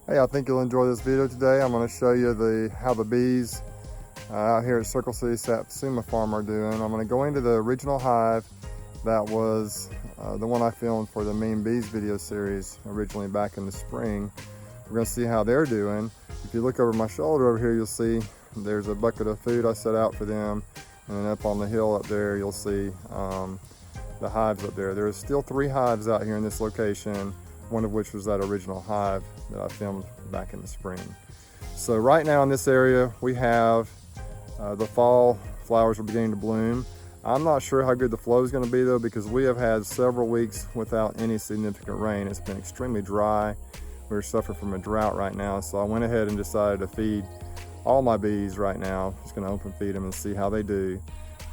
Hey, I think you'll enjoy this video today. I'm going to show you how the bees out here at Circle City Satsuma Farm are doing. I'm going to go into the original hive that was the one I filmed for the Mean Bees video series originally back in the spring. We're going to see how they're doing. If you look over my shoulder over here, you'll see there's a bucket of food I set out for them. And then up on the hill up there, you'll see the hives up there. There's still 3 hives out here in this location, one of which was that original hive that I filmed back in the spring. So right now in this area, we have the fall flowers are beginning to bloom. I'm not sure how good the flow is going to be though, because we have had several weeks without any significant rain. It's been extremely dry. We're suffering from a drought right now, so I went ahead and decided to feed all my bees right now. Just going to open feed them and see how they do.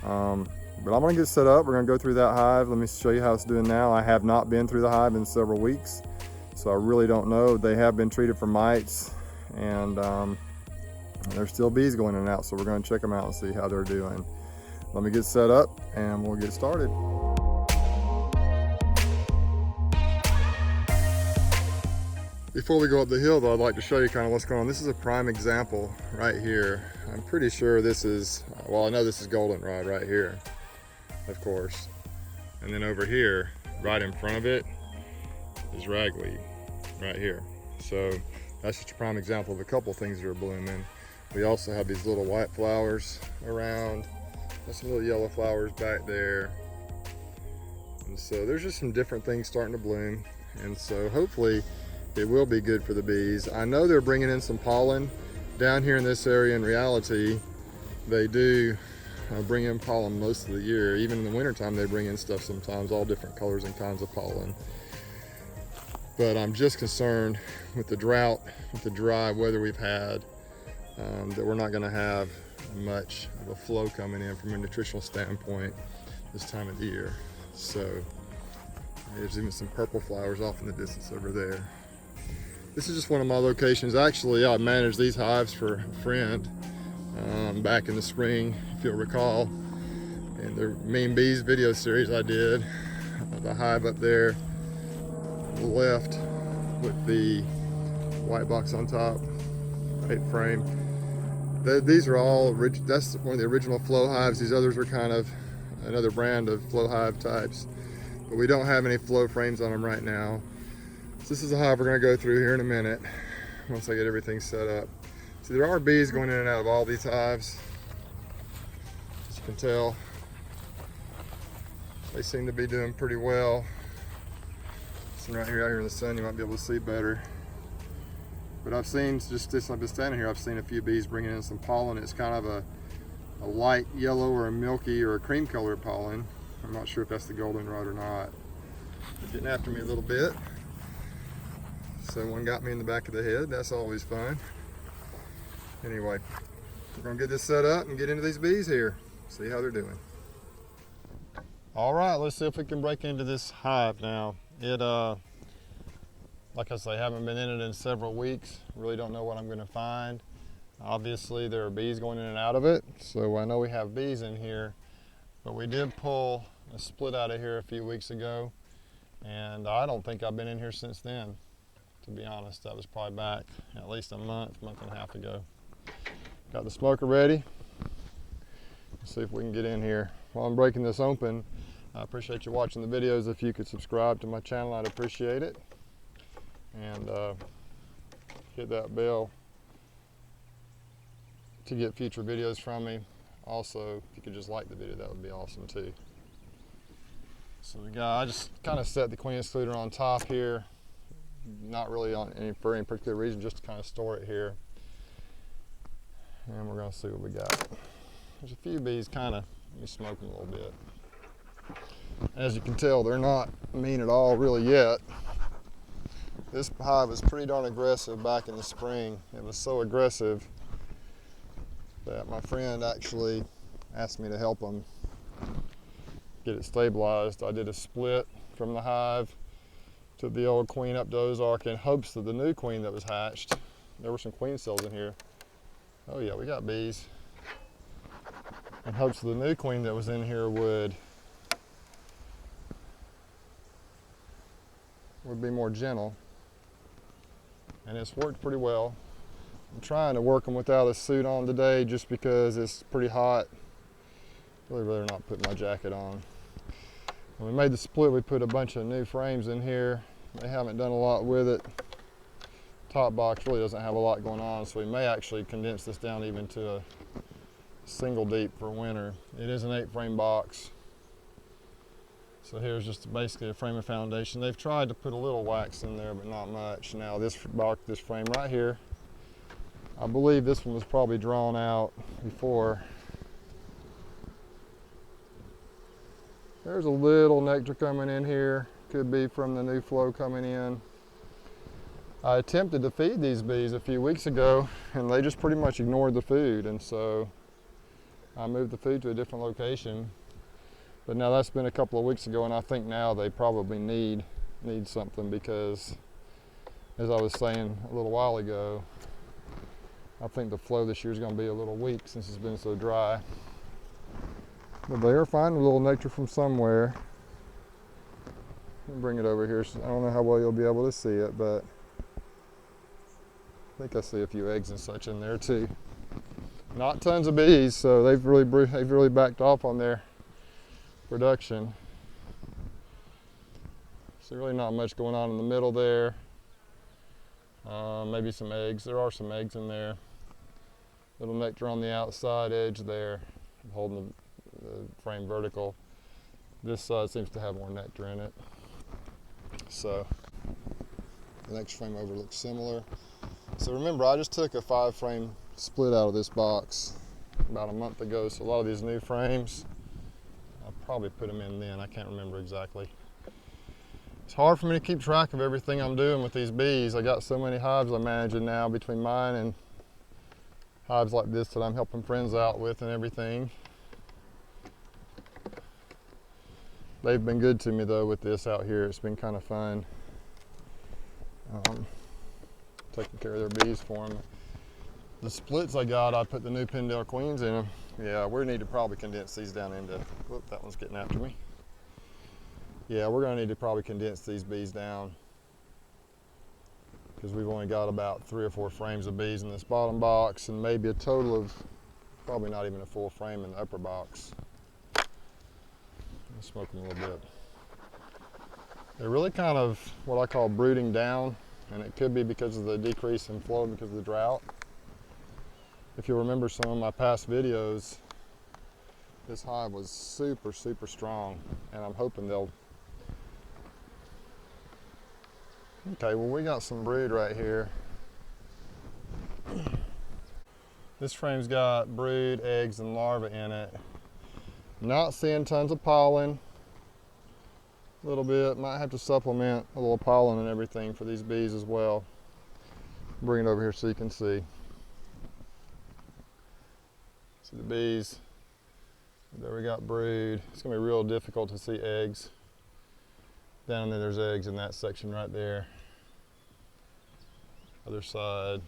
But I'm going to get set up. We're going to go through that hive. Let me show you how it's doing now. I have not been through the hive in several weeks, so I really don't know. They have been treated for mites, and there's still bees going in and out, so we're going to check them out and see how they're doing. Let me get set up and we'll get started. Before we go up the hill though, I'd like to show you kind of what's going on. This is a prime example right here. I'm pretty sure this is, well, I know this is goldenrod right here, of course. And then over here, right in front of it, is ragweed right here. So that's just a prime example of a couple things that are blooming. We also have these little white flowers around. There's some little yellow flowers back there. And so there's just some different things starting to bloom. And so hopefully it will be good for the bees. I know they're bringing in some pollen down here in this area. In reality, they do bring in pollen most of the year. Even in the wintertime, they bring in stuff sometimes, all different colors and kinds of pollen. But I'm just concerned with the drought, with the dry weather we've had, that we're not gonna have much of a flow coming in from a nutritional standpoint this time of the year. So there's even some purple flowers off in the distance over there. This is just one of my locations. Actually, I managed these hives for a friend back in the spring, if you'll recall, in the Mean Bees video series I did. The hive up there on the left with the white box on top, white frame. These are all, that's one of the original flow hives. These others are kind of another brand of flow hive types, but we don't have any flow frames on them right now. So this is a hive we're going to go through here in a minute once I get everything set up. So there are bees going in and out of all these hives. As you can tell, they seem to be doing pretty well. So right here, out here in the sun, you might be able to see better. But I've seen, just I've been standing here, I've seen a few bees bringing in some pollen. It's kind of a light yellow or a milky or a cream colored pollen. I'm not sure if that's the goldenrod or not. They're getting after me a little bit. So one got me in the back of the head. That's always fun. Anyway, we're gonna get this set up and get into these bees here. See how they're doing. All right, let's see if we can break into this hive now. Like I say, I haven't been in it in several weeks. Really don't know what I'm gonna find. Obviously there are bees going in and out of it, so I know we have bees in here, but we did pull a split out of here a few weeks ago, and I don't think I've been in here since then, to be honest. That was probably back at least a month and a half ago. Got the smoker ready. Let's see if we can get in here. While I'm breaking this open, I appreciate you watching the videos. If you could subscribe to my channel, I'd appreciate it. And hit that bell to get future videos from me. Also, if you could just like the video, that would be awesome too. So I just kind of set the queen excluder on top here, not really for any particular reason, just to kind of store it here. And we're going to see what we got. There's a few bees kind of, let me smoke them a little bit. As you can tell, they're not mean at all really yet. This hive was pretty darn aggressive back in the spring. It was so aggressive that my friend actually asked me to help him get it stabilized. I did a split from the hive to the old queen up to Ozark in hopes that the new queen that was hatched, there were some queen cells in here. Oh yeah, we got bees. In hopes that the new queen that was in here would be more gentle. and it's worked pretty well. I'm trying to work them without a suit on today just because it's pretty hot. Really rather not put my jacket on. When we made the split, we put a bunch of new frames in here. They haven't done a lot with it. Top box really doesn't have a lot going on, so we may actually condense this down even to a single deep for winter. It is an 8-frame box. So here's just basically a frame of foundation. They've tried to put a little wax in there, but not much. Now this frame right here, I believe this one was probably drawn out before. There's a little nectar coming in here. Could be from the new flow coming in. I attempted to feed these bees a few weeks ago and they just pretty much ignored the food, and so I moved the food to a different location. But now that's been a couple of weeks ago, and I think now they probably need something because, as I was saying a little while ago, I think the flow this year is going to be a little weak since it's been so dry. But they are finding a little nectar from somewhere. Let me bring it over here. I don't know how well you'll be able to see it, but I think I see a few eggs and such in there too. Not tons of bees, so they've really backed off on their production. So really not much going on in the middle there. Maybe some eggs. There are some eggs in there. Little nectar on the outside edge there. I'm holding the frame vertical. This side seems to have more nectar in it. So the next frame over looks similar. So remember, I just took a 5-frame split out of this box about a month ago. So a lot of these new frames, I'll probably put them in then. I can't remember exactly. It's hard for me to keep track of everything I'm doing with these bees. I got so many hives I'm managing now between mine and hives like this that I'm helping friends out with and everything. They've been good to me though with this out here. It's been kind of fun. Taking care of their bees for them. The splits I got, I put the new Pendle queens in them. Yeah, we need to probably condense these down into, whoop, that one's getting after me. Yeah, we're gonna need to probably condense these bees down because we've only got about 3 or 4 frames of bees in this bottom box and maybe a total of probably not even a full frame in the upper box. I'll smoke them a little bit. They're really kind of what I call brooding down, and it could be because of the decrease in flow because of the drought. If you remember some of my past videos, this hive was super, super strong, and I'm hoping they'll. Okay, well we got some brood right here. This frame's got brood, eggs, and larvae in it. Not seeing tons of pollen. A little bit, might have to supplement a little pollen and everything for these bees as well. Bring it over here so you can see. See the bees. There we got brood. It's gonna be real difficult to see eggs. Down there, there's eggs in that section right there. Other side.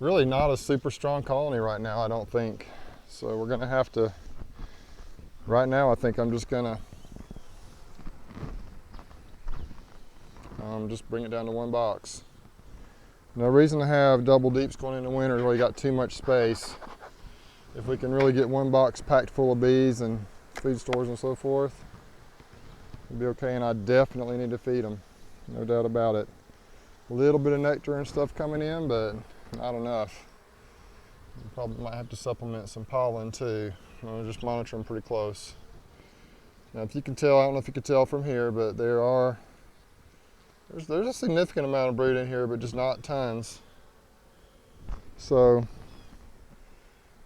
Really not a super strong colony right now, I don't think. So we're gonna have to, right now I think I'm just gonna just bring it down to 1 box. No reason to have double deeps going into winter where you got too much space. If we can really get 1 box packed full of bees and food stores and so forth, it'll be okay, and I definitely need to feed them, no doubt about it. A little bit of nectar and stuff coming in, but not enough. You probably might have to supplement some pollen too. I'll just monitor them pretty close. Now if you can tell, I don't know if you can tell from here, but there's a significant amount of brood in here, but just not tons. So,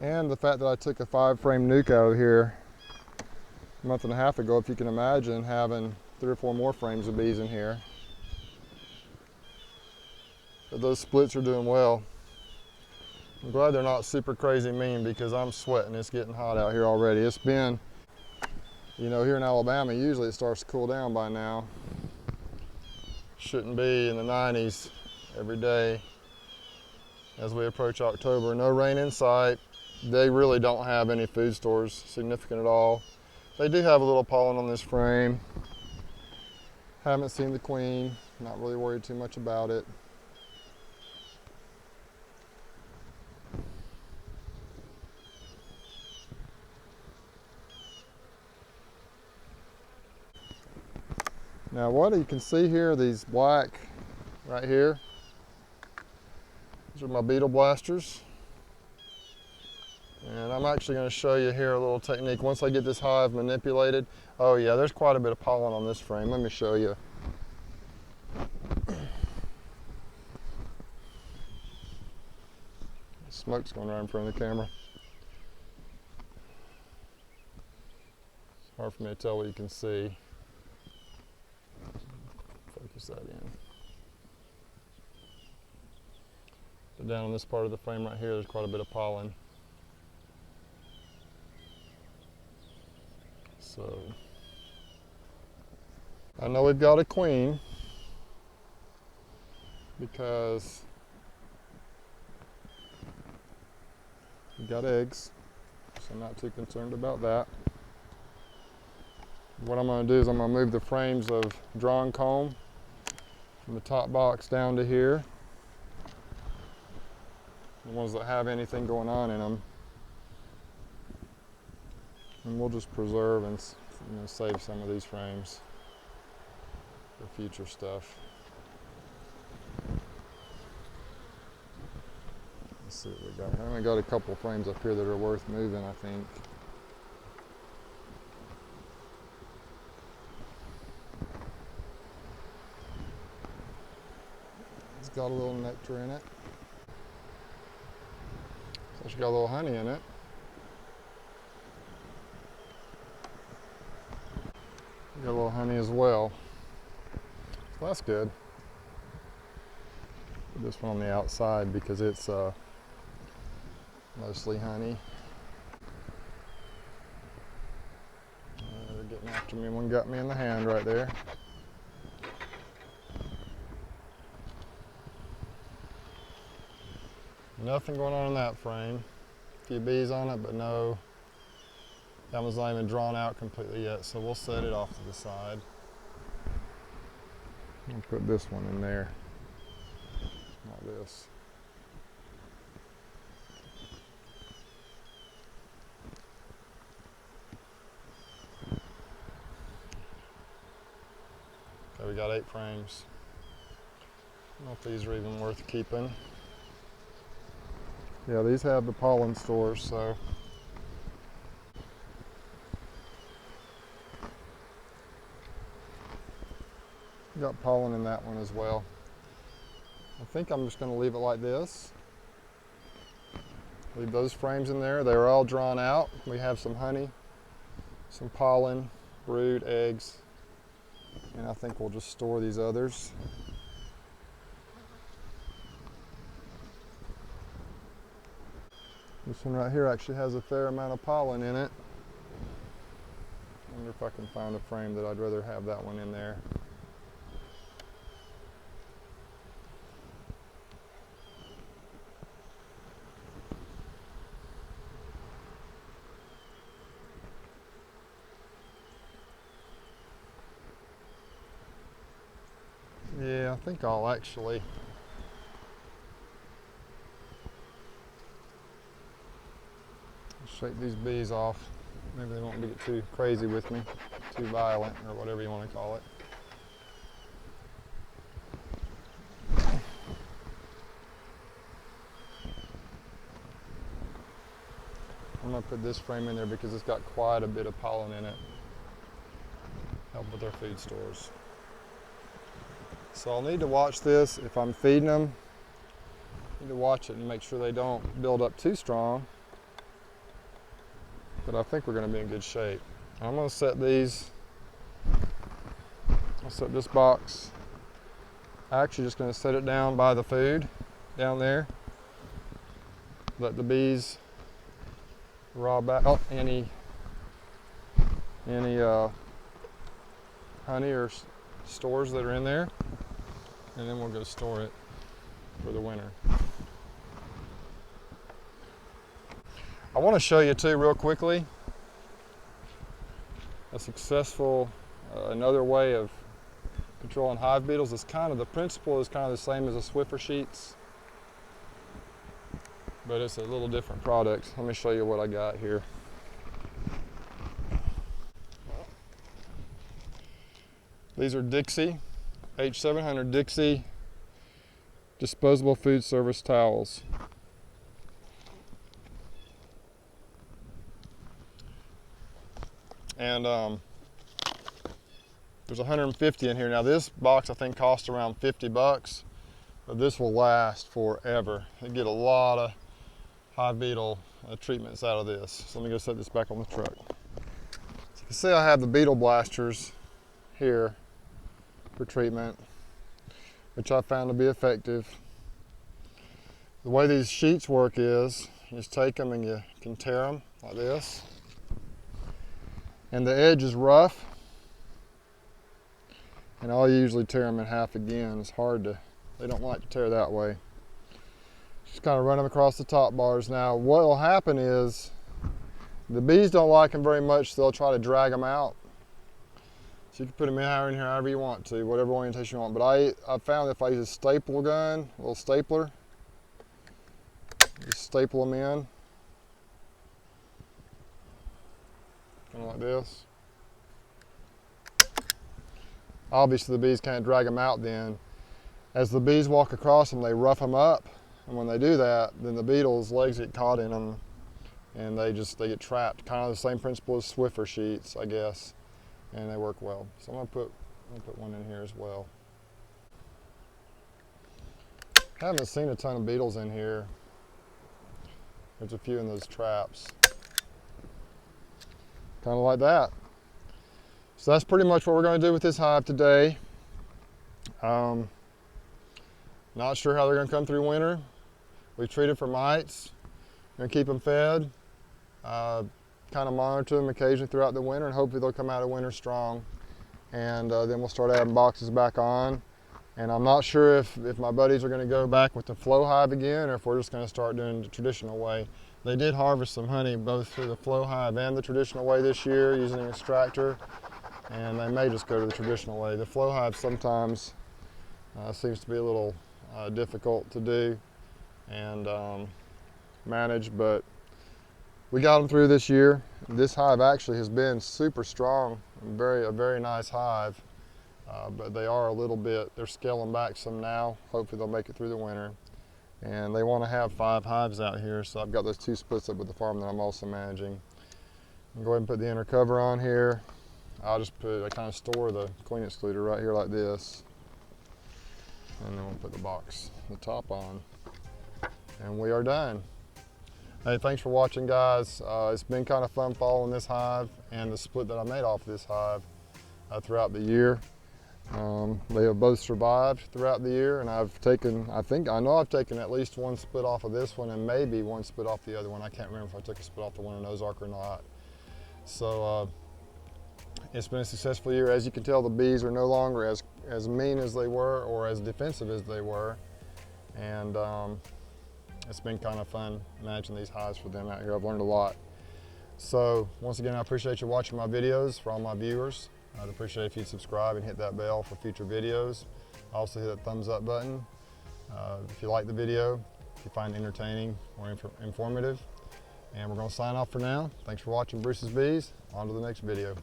and the fact that I took a 5-frame nuke out of here a month and a half ago, if you can imagine having 3 or 4 more frames of bees in here. But those splits are doing well. I'm glad they're not super crazy mean because I'm sweating. It's getting hot out here already. It's been, you know, here in Alabama, usually it starts to cool down by now. Shouldn't be in the 90s every day as we approach October. No rain in sight. They really don't have any food stores significant at all. They do have a little pollen on this frame. Haven't seen the queen. Not really worried too much about it. Now what you can see here, these black right here, these are my beetle blasters. And I'm actually going to show you here a little technique. Once I get this hive manipulated, oh yeah, there's quite a bit of pollen on this frame. Let me show you. Smoke's going right in front of the camera. It's hard for me to tell what you can see. Focus that in. But down on this part of the frame right here, there's quite a bit of pollen. So, I know we've got a queen because we got eggs, so I'm not too concerned about that. What I'm going to do is I'm going to move the frames of drawn comb from the top box down to here, the ones that have anything going on in them, and we'll just preserve and save some of these frames for future stuff. Let's see what we got. I only got a couple frames up here that are worth moving, I think. It's got a little nectar in it. So it's got a little honey in it. Got a little honey as well. So that's good. Put this one on the outside because it's mostly honey. They're getting after me. One got me in the hand right there. Nothing going on in that frame. A few bees on it, but no. That one's not even drawn out completely yet, so we'll set it off to the side. I'll put this one in there, like this. Okay, we got 8 frames. I don't know if these are even worth keeping. Yeah, these have the pollen stores, so. Got pollen in that one as well. I think I'm just going to leave it like this. Leave those frames in there. They are all drawn out. We have some honey, some pollen, brood, eggs, and I think we'll just store these others. This one right here actually has a fair amount of pollen in it. I wonder if I can find a frame that I'd rather have that one in there. Yeah, I think I'll actually shake these bees off. Maybe they won't get too crazy with me, too violent, or whatever you want to call it. I'm going to put this frame in there because it's got quite a bit of pollen in it. Help with their food stores. So I'll need to watch this if I'm feeding them. I need to watch it and make sure they don't build up too strong. But I think we're going to be in good shape. I'm going to set these. I'll set this box. I'm actually just going to set it down by the food down there. Let the bees rob out any honey or stores that are in there, and then we'll go store it for the winter. I want to show you too real quickly a successful another way of controlling hive beetles. It's kind of, the principle is kind of the same as the Swiffer sheets, but it's a little different product. Let me show you what I got here. These are Dixie, H700 Dixie disposable food service towels. And there's 150 in here. Now this box I think cost around 50 bucks, but this will last forever. You get a lot of hive beetle treatments out of this. So let me go set this back on the truck. So you can see I have the beetle blasters here for treatment, which I found to be effective. The way these sheets work is, you just take them and you can tear them like this. And the edge is rough, and I'll usually tear them in half again. It's hard to, they don't like to tear that way. Just kind of run them across the top bars. Now what will happen is, the bees don't like them very much, so they'll try to drag them out. So you can put them in here however you want to, whatever orientation you want. But I found if I use a staple gun, a little stapler, just staple them in. Kind of like this. Obviously the bees can't drag them out then. As the bees walk across them, they rough them up. And when they do that, then the beetles' legs get caught in them and they get trapped. Kind of the same principle as Swiffer sheets, I guess. And they work well. So I'm gonna put one in here as well. Haven't seen a ton of beetles in here. There's a few in those traps. Kind of like that. So that's pretty much what we're going to do with this hive today. Not sure how they're going to come through winter. We've treated for mites. We're going to keep them fed. Kind of monitor them occasionally throughout the winter, and hopefully they'll come out of winter strong. And then we'll start adding boxes back on. And I'm not sure if my buddies are going to go back with the flow hive again, or if we're just going to start doing the traditional way. They did harvest some honey both through the flow hive and the traditional way this year using an extractor, and they may just go to the traditional way. The flow hive sometimes seems to be a little difficult to do and manage, but we got them through this year. This hive actually has been super strong, a very nice hive. But they are a little bit, they're scaling back some now. Hopefully they'll make it through the winter. And they want to have 5 hives out here, so I've got those 2 splits up with the farm that I'm also managing. I'll go ahead and put the inner cover on here. I kind of store the queen excluder right here like this. And then we'll put the top on. And we are done. Hey, thanks for watching, guys. It's been kind of fun following this hive and the split that I made off this hive throughout the year. They have both survived throughout the year, and I've taken, I know I've taken at least 1 split off of this one and maybe 1 split off the other one. I can't remember if I took a split off the one in Ozark or not. So it's been a successful year. As you can tell, the bees are no longer as mean as they were or as defensive as they were. And it's been kind of fun managing these hives for them out here. I've learned a lot. So once again, I appreciate you watching my videos. For all my viewers, I'd appreciate if you'd subscribe and hit that bell for future videos. Also hit that thumbs up button if you like the video, if you find it entertaining or informative. And we're going to sign off for now. Thanks for watching Bruce's Bees. On to the next video.